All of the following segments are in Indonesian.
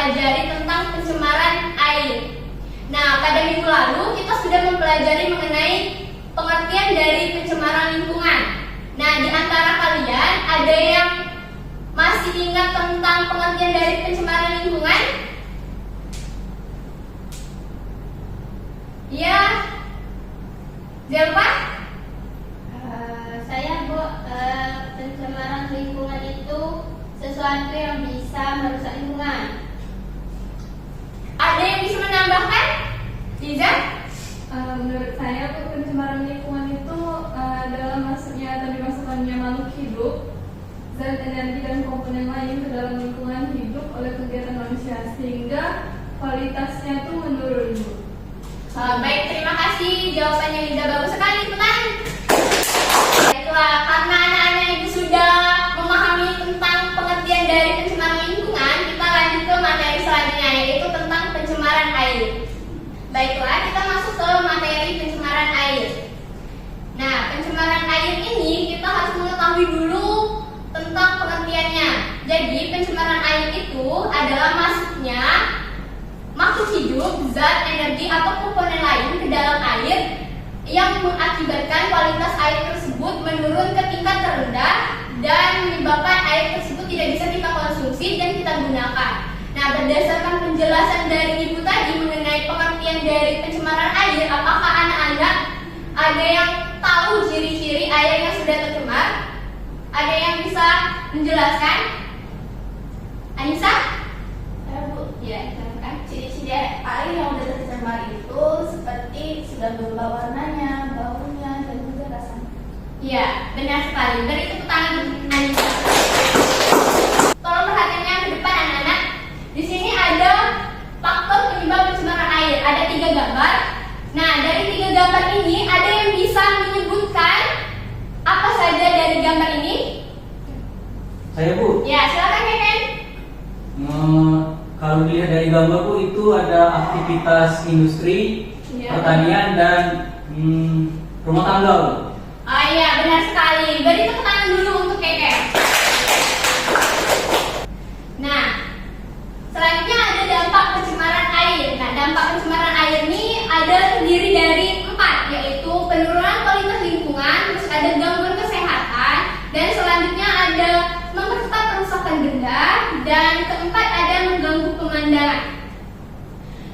mempelajari tentang pencemaran air. Nah, pada minggu lalu kita sudah mempelajari mengenai pengertian dari pencemaran lingkungan. Nah, di antara kalian ada yang masih ingat tentang pengertian dari pencemaran lingkungan? Ya, siapa? Saya Bu, pencemaran lingkungan itu sesuatu yang bisa merusak lingkungan. Ada yang bisa menambahkan? Liza? Menurut saya Bu, pencemaran lingkungan itu adalah masuknya atau dimasukkannya makhluk hidup, zat, energi dan komponen lain ke dalam lingkungan hidup oleh kegiatan manusia sehingga kualitasnya itu menurun Bu. Baik, terima kasih jawabannya Liza, bagus sekali teman. Baiklah, karena anak-anak itu sudah memahami tentang pengertian dari pencemaran lingkungan, kita lanjut ke materi selanjutnya, yaitu tentang pencemaran air. Baiklah, kita masuk ke materi pencemaran air. Nah, pencemaran air ini kita harus mengetahui dulu tentang pengertiannya. Jadi, pencemaran air itu adalah masuknya makhluk hidup, zat, energi, atau komponen lain ke dalam air yang mengakibatkan kualitas air tersebut menurun ke tingkat terendah dan menyebabkan air tersebut tidak bisa kita konsumsi dan kita gunakan. Nah, berdasarkan penjelasan dari Ibu tadi mengenai pengertian dari pencemaran air, apakah anak-anak ada yang tahu ciri-ciri air yang sudah tercemar? Ada yang bisa menjelaskan? Anissa? Bu, ya, ciri-ciri air yang sudah tercemar itu seperti sudah berubah warnanya, baunya, dan juga rasanya. Iya, benar sekali. Beri tepuk tangan untuk Anissa. Tolong perhatiannya ke depan anak-anak. Di sini ada faktor penyebab pencemaran air. Ada 3 gambar. Nah, dari 3 gambar ini ada yang bisa menyebutkan apa saja dari gambar ini? Saya Bu. Ya, silakan Kevin. Kalau dilihat dari gambar Bu, itu ada aktivitas industri, Ya. pertanian dan rumah tangga Bu. Oh iya, benar sekali. Beri tepuk tangan dulu untuk Kevin. Nah, selanjutnya ada dampak pencemaran air. Nah, dampak pencemaran air ini ada terdiri dari 4, yaitu penurunan kualitas lingkungan, terus ada gangguan kesehatan, dan selanjutnya ada mempercepat perusakan benda, dan keempat ada mengganggu pemandangan.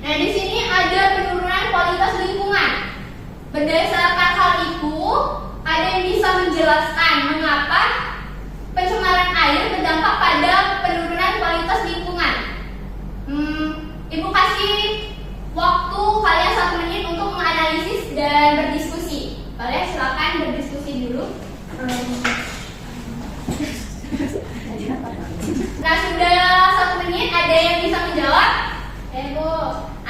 Nah, di sini ada penurunan kualitas lingkungan. Berdasarkan hal itu, ada yang bisa menjelaskan mengapa pencemaran air berdampak pada penurunan kualitas lingkungan. Ibu kasih waktu kalian 1 menit untuk menganalisis dan berdiskusi. Boleh, silakan berdiskusi dulu. Nah, sudah 1 menit, ada yang bisa menjawab? Bu,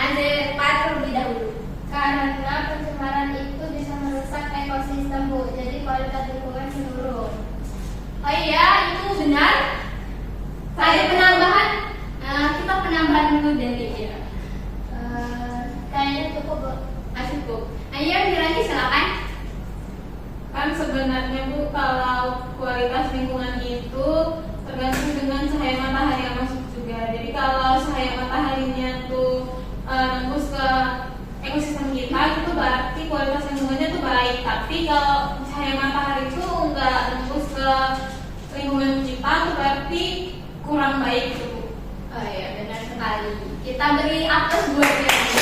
Ada Pak terlebih dahulu. karena pencemaran itu bisa merusak ekosistem Bu, jadi kualitas lingkungan menurun. Oh iya, itu benar. Ada penambahan? Kita penambahan dulu dari dia. Kayaknya cukup Bu. Cukup. Ayo, Mirani silakan. Kan sebenarnya Bu, kalau kualitas lingkungan itu tergantung dengan cahaya matahari yang masuk juga. Jadi kalau cahaya mataharinya tuh nembus ke ekosistem kita, itu berarti kualitas lingkungannya tuh baik. Tapi kalau cahaya matahari itu nggak nembus ke lingkungan kita, itu berarti kurang baik gitu Bu. Oh iya, benar sekali. Kita beri aplaus buat Mirani.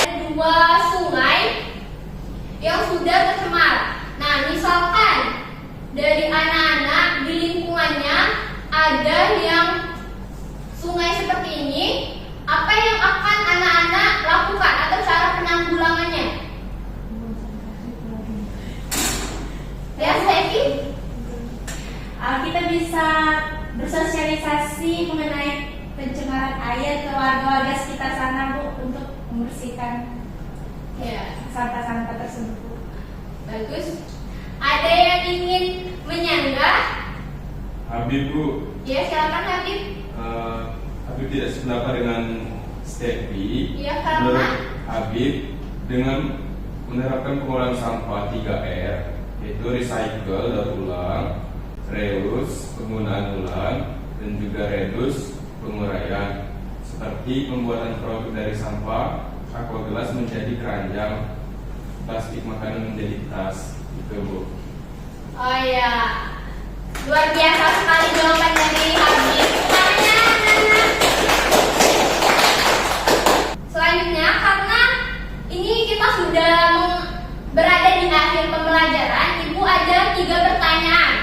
Ada 2 sungai yang sudah tercemar. Nah, misalkan dari anak-anak di lingkungannya ada yang sungai seperti ini, apa yang akan anak-anak lakukan atau cara penanggulangannya? Ya, Sevi? Kita bisa bersosialisasi mengenai pencemaran air ke warga-warga sekitar sana Bu, untuk membersihkan Ya, sampah-sampah tersebut Bu. bagus. Ada yang ingin menyanggah? Habib Bu, Ya, silakan Habib. Habib tidak sependapat dengan Steffi. Ya, karena Menurut Habib, dengan menerapkan pengolahan sampah 3R, yaitu recycle, daur ulang, reuse, penggunaan ulang, dan juga reduce, penguraian. seperti pembuatan produk dari sampah, aqua gelas menjadi keranjang, plastik makanan menjadi tas, gitu Bu. Oh iya, luar biasa sekali jawaban dari Habib. Pertanyaannya, selanjutnya karena ini kita sudah berada di akhir pembelajaran, Ibu ada 3 pertanyaan.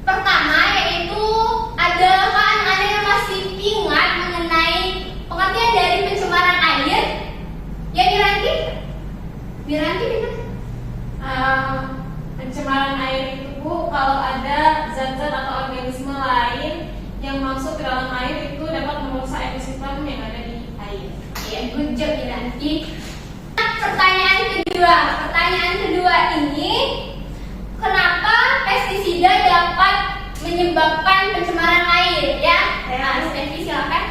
Pertama yaitu, adakah anak-anak yang masih ingat mengenai pengertian dari pencemaran air? Ya Miranti? Miranti benar? Pencemaran air itu Bu, kalau ada zat-zat atau organisme lain yang masuk ke dalam air itu dapat merusak ekosistem yang ada di air. Ya, good job Miranti. Pertanyaan kedua ini, kenapa pestisida dapat menyebabkan pencemaran air? Ya, nah, Stefi silakan.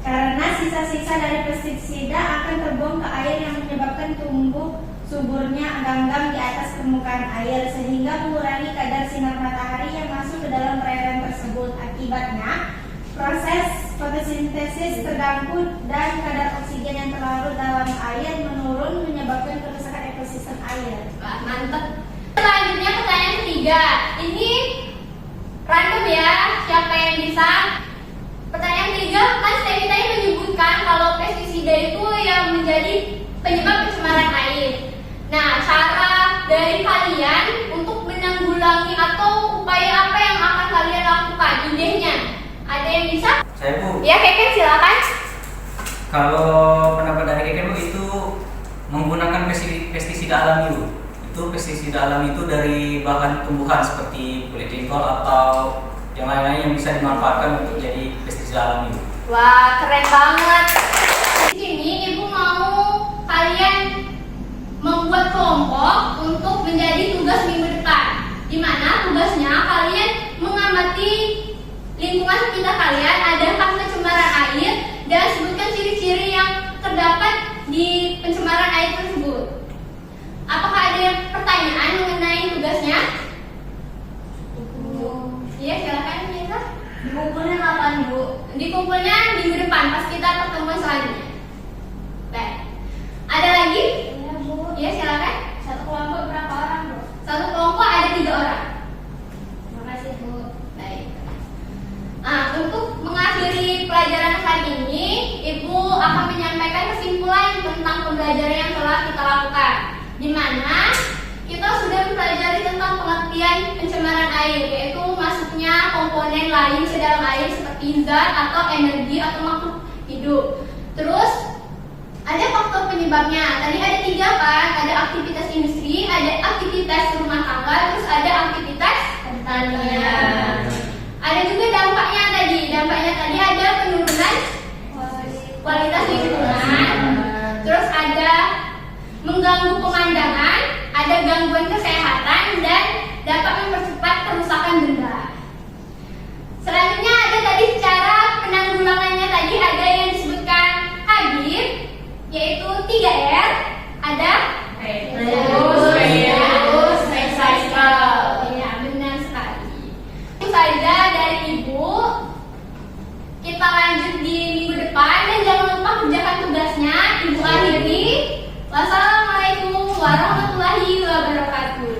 Karena sisa-sisa dari pestisida akan terbuang ke air yang menyebabkan tumbuh suburnya ganggang di atas permukaan air sehingga mengurangi kadar sinar matahari yang masuk ke dalam perairan tersebut. Akibatnya, proses fotosintesis terganggu dan kadar oksigen yang terlarut dalam air menurun menyebabkan kerusakan ekosistem air. Wah, mantap. Selanjutnya pertanyaan ketiga. Ini random ya, siapa yang bisa? Pertanyaan ketiga, kan Stefi tadi menyebutkan kalau pestisida itu yang menjadi penyebab pencemaran air. Nah, cara dari kalian untuk menanggulangi atau upaya apa yang akan kalian lakukan? Idenya, ada yang bisa? Saya Bu, Ya, Keken silakan. kalau pendapat dari Keke Bu itu menggunakan pestisida alami Bu. Itu pestisida alami itu dari bahan tumbuhan seperti kulit jengkol atau yang lain-lain yang bisa dimanfaatkan untuk jadi pestisida alami Bu. Wah, keren banget. Di sini Ibu mau kalian membuat kelompok untuk menjadi tugas minggu depan. Di mana tugasnya kalian mengamati lingkungan sekitar kalian, adakah pencemaran air, dan sebutkan ciri-ciri yang terdapat di pencemaran air tersebut. Apakah ada pertanyaan mengenai tugasnya? Iya, silakan Nisa. Dikumpulnya kapan, Bu? Dikumpulnya minggu depan pas kita pertemuan selanjutnya. Baik. Ada lagi? Iya, Bu. Iya, silakan. Satu kelompok berapa orang, Bu? Satu kelompok ada 3 orang. Terima kasih, Bu. Baik. Nah, untuk mengakhiri pelajaran hari ini, Ibu akan menyampaikan kesimpulan tentang pembelajaran yang telah kita lakukan, di mana kita sudah mempelajari tentang pengertian pencemaran air, yaitu masuknya komponen lain ke dalam air seperti zat atau energi atau makhluk hidup. Terus ada faktor penyebabnya. Tadi ada 3 kan, ada aktivitas industri, ada aktivitas rumah tangga, terus ada aktivitas pertanian. Ada juga dampaknya tadi. Dampaknya tadi ada penurunan kualitas lingkungan, terus ada mengganggu pemandangan, ada gangguan kesehatan, dan dapat mempercepat kerusakan benda. Selanjutnya ada tadi cara penanggulangannya tadi ada yang disebutkan Habib, yaitu 3R. Ada Reduce, recycle. Ya, benar sekali. Itu saja dari Ibu. Kita lanjut di minggu depan dan jangan lupa kerjakan tugasnya. Ibu akhiri. Wassalamualaikum warahmatullahi wabarakatuh.